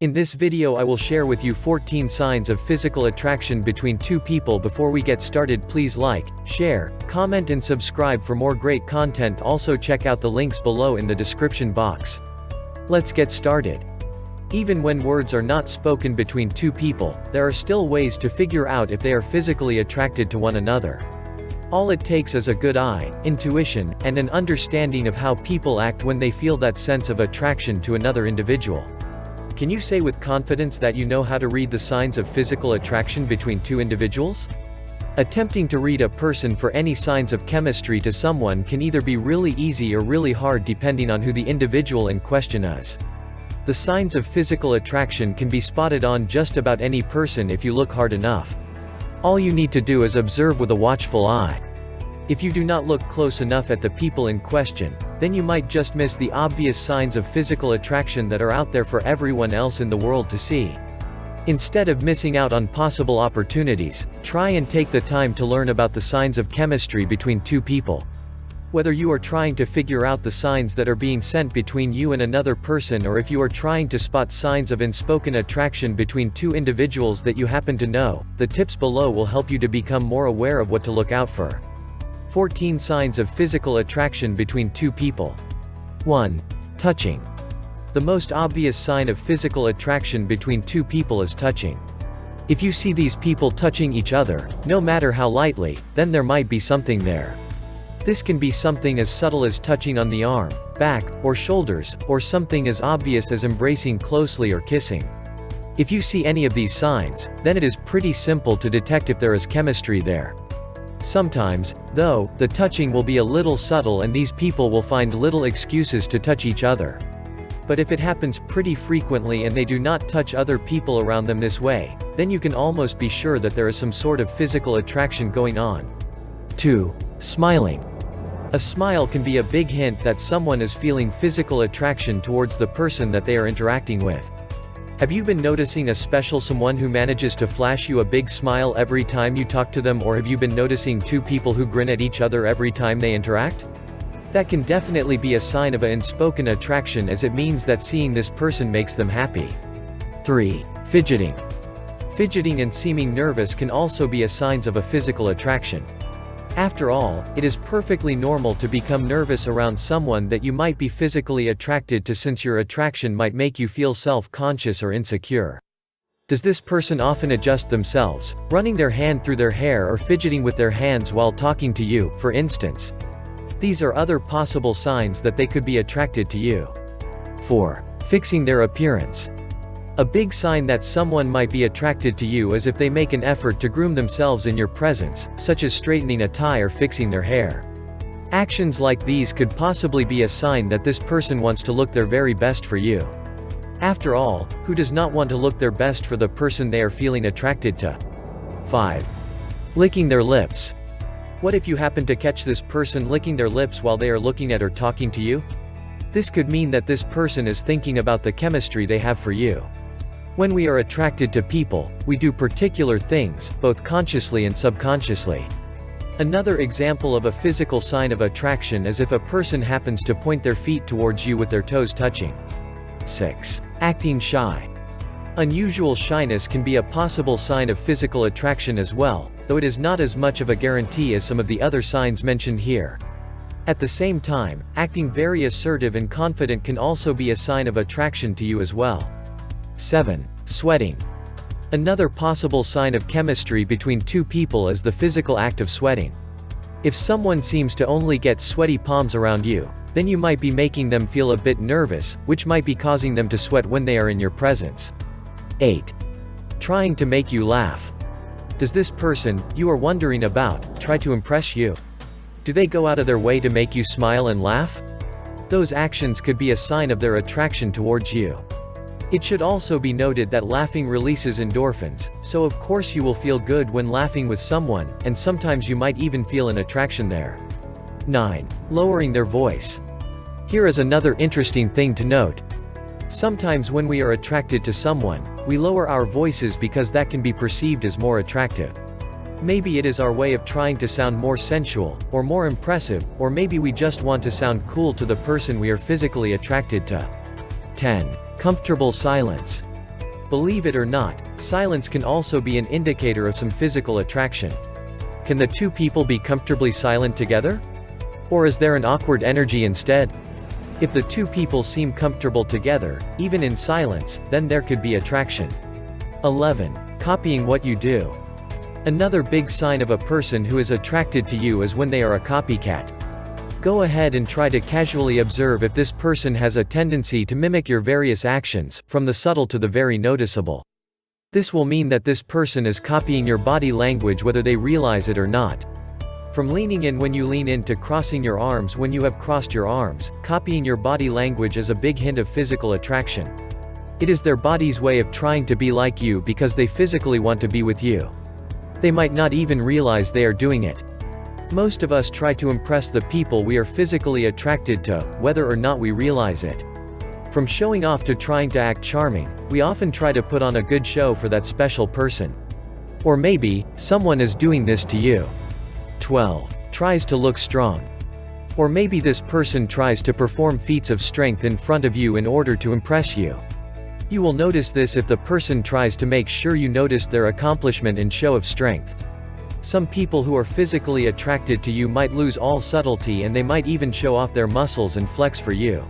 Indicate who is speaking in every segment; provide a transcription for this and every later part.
Speaker 1: In this video I will share with you 14 signs of physical attraction between two people. Before we get started, please like, share, comment and subscribe for more great content. Also check out the links below in the description box. Let's get started. Even when words are not spoken between two people, there are still ways to figure out if they are physically attracted to one another. All it takes is a good eye, intuition, and an understanding of how people act when they feel that sense of attraction to another individual. Can you say with confidence that you know how to read the signs of physical attraction between two individuals? Attempting to read a person for any signs of chemistry to someone can either be really easy or really hard depending on who the individual in question is. The signs of physical attraction can be spotted on just about any person if you look hard enough. All you need to do is observe with a watchful eye. If you do not look close enough at the people in question, then you might just miss the obvious signs of physical attraction that are out there for everyone else in the world to see. Instead of missing out on possible opportunities, try and take the time to learn about the signs of chemistry between two people. Whether you are trying to figure out the signs that are being sent between you and another person, or if you are trying to spot signs of unspoken attraction between two individuals that you happen to know, the tips below will help you to become more aware of what to look out for. 14 signs of physical attraction between two people. 1. Touching. The most obvious sign of physical attraction between two people is touching. If you see these people touching each other, no matter how lightly, then there might be something there. This can be something as subtle as touching on the arm, back, or shoulders, or something as obvious as embracing closely or kissing. If you see any of these signs, then it is pretty simple to detect if there is chemistry there. Sometimes, though, the touching will be a little subtle and these people will find little excuses to touch each other. But if it happens pretty frequently and they do not touch other people around them this way, then you can almost be sure that there is some sort of physical attraction going on. 2. Smiling. A smile can be a big hint that someone is feeling physical attraction towards the person that they are interacting with. Have you been noticing a special someone who manages to flash you a big smile every time you talk to them, or have you been noticing two people who grin at each other every time they interact? That can definitely be a sign of an unspoken attraction, as it means that seeing this person makes them happy. 3. Fidgeting. Fidgeting and seeming nervous can also be a signs of a physical attraction. After all, it is perfectly normal to become nervous around someone that you might be physically attracted to, since your attraction might make you feel self-conscious or insecure. Does this person often adjust themselves, running their hand through their hair or fidgeting with their hands while talking to you, for instance? These are other possible signs that they could be attracted to you. 4. Fixing their appearance. A big sign that someone might be attracted to you is if they make an effort to groom themselves in your presence, such as straightening a tie or fixing their hair. Actions like these could possibly be a sign that this person wants to look their very best for you. After all, who does not want to look their best for the person they are feeling attracted to? 5. Licking their lips. What if you happen to catch this person licking their lips while they are looking at or talking to you? This could mean that this person is thinking about the chemistry they have for you. When we are attracted to people, we do particular things, both consciously and subconsciously. Another example of a physical sign of attraction is if a person happens to point their feet towards you with their toes touching. 6. Acting shy. Unusual shyness can be a possible sign of physical attraction as well, though it is not as much of a guarantee as some of the other signs mentioned here. At the same time, acting very assertive and confident can also be a sign of attraction to you as well. 7. Sweating. Another possible sign of chemistry between two people is the physical act of sweating. If someone seems to only get sweaty palms around you, then you might be making them feel a bit nervous, which might be causing them to sweat when they are in your presence. 8. Trying to make you laugh. Does this person you are wondering about try to impress you? Do they go out of their way to make you smile and laugh? Those actions could be a sign of their attraction towards you. It should also be noted that laughing releases endorphins, so of course you will feel good when laughing with someone, and sometimes you might even feel an attraction there. 9. Lowering their voice. Here is another interesting thing to note. Sometimes when we are attracted to someone, we lower our voices because that can be perceived as more attractive. Maybe it is our way of trying to sound more sensual, or more impressive, or maybe we just want to sound cool to the person we are physically attracted to. 10. Comfortable silence. Believe it or not, silence can also be an indicator of some physical attraction. Can the two people be comfortably silent together? Or is there an awkward energy instead? If the two people seem comfortable together, even in silence, then there could be attraction. 11. Copying what you do. Another big sign of a person who is attracted to you is when they are a copycat. Go ahead and try to casually observe if this person has a tendency to mimic your various actions, from the subtle to the very noticeable. This will mean that this person is copying your body language whether they realize it or not. From leaning in when you lean in to crossing your arms when you have crossed your arms, copying your body language is a big hint of physical attraction. It is their body's way of trying to be like you because they physically want to be with you. They might not even realize they are doing it. Most of us try to impress the people we are physically attracted to, whether or not we realize it. From showing off to trying to act charming, we often try to put on a good show for that special person. Or maybe, someone is doing this to you. 12. Tries to look strong. Or maybe this person tries to perform feats of strength in front of you in order to impress you. You will notice this if the person tries to make sure you notice their accomplishment and show of strength. Some people who are physically attracted to you might lose all subtlety and they might even show off their muscles and flex for you.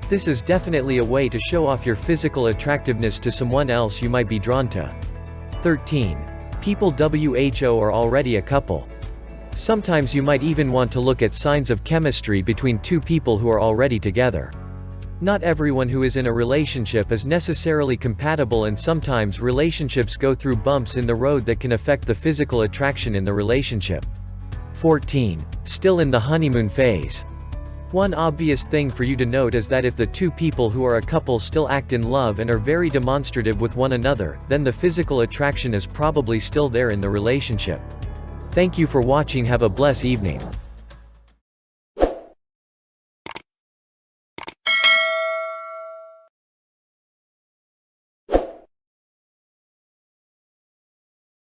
Speaker 1: This is definitely a way to show off your physical attractiveness to someone else you might be drawn to. 13. People who are already a couple. Sometimes you might even want to look at signs of chemistry between two people who are already together. Not everyone who is in a relationship is necessarily compatible, and sometimes relationships go through bumps in the road that can affect the physical attraction in the relationship. 14. Still in the honeymoon phase. One obvious thing for you to note is that if the two people who are a couple still act in love and are very demonstrative with one another, then the physical attraction is probably still there in the relationship. Thank you for watching. Have a blessed evening.